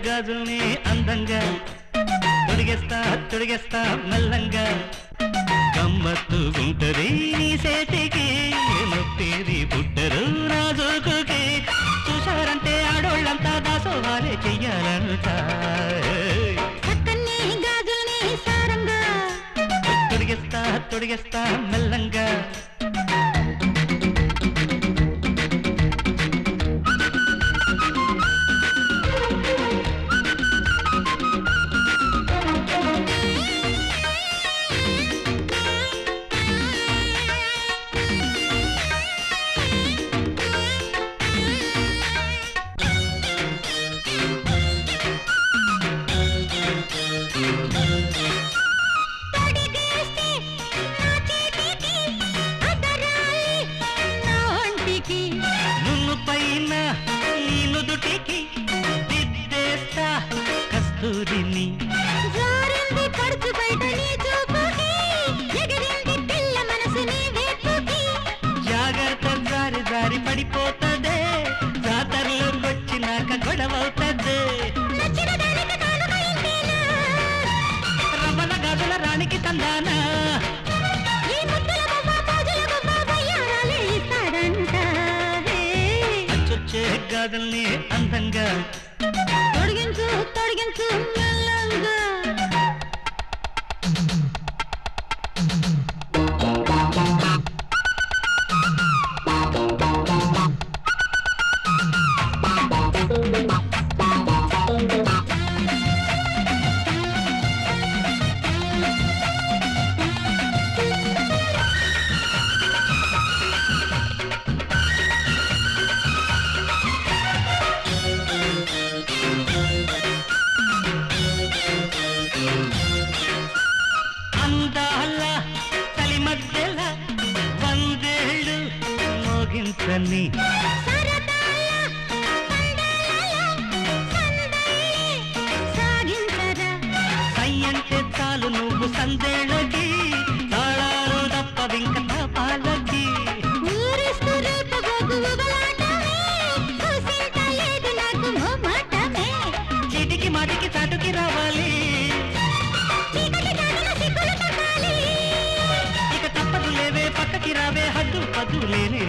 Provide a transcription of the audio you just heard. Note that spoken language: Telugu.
గాజుల్ని అందంగా తొడిగేస్తా మెల్లంగా గమ్మత్తు గుంటది నీ సేతికి నొప్పేది పుట్టరు నా జోకుకి చూశారంటే ఆడోళ్ళంతా దాసోహాలే చెయ్యాలంట గాజుల్ని సారంగా తొడిగేస్తా మెల్లంగా కస్తూరిని జారింది పడుచు బయట నీ చూపుకి ఎగిరింది పిల్ల మనసు నీ వేపుకి జాగ్రత్త జారి పడిపోతదే జాతరలోకొచ్చినాక గొడవవుతదే రమణ గదుల రాణికి తందానా అచ్చొచ్చే గాజుల్ని అందంగా తొడిగించు మెల్లంగా మోగించని సయ్యంటే చాలు నువ్వు సందేళ్ళకి తాళాలు తప్పవింక పాలకి చీటికి మాటికి చాటుకి రావాలి ఇక తప్పదు లేవే పక్కకి రావే హద్దు లేని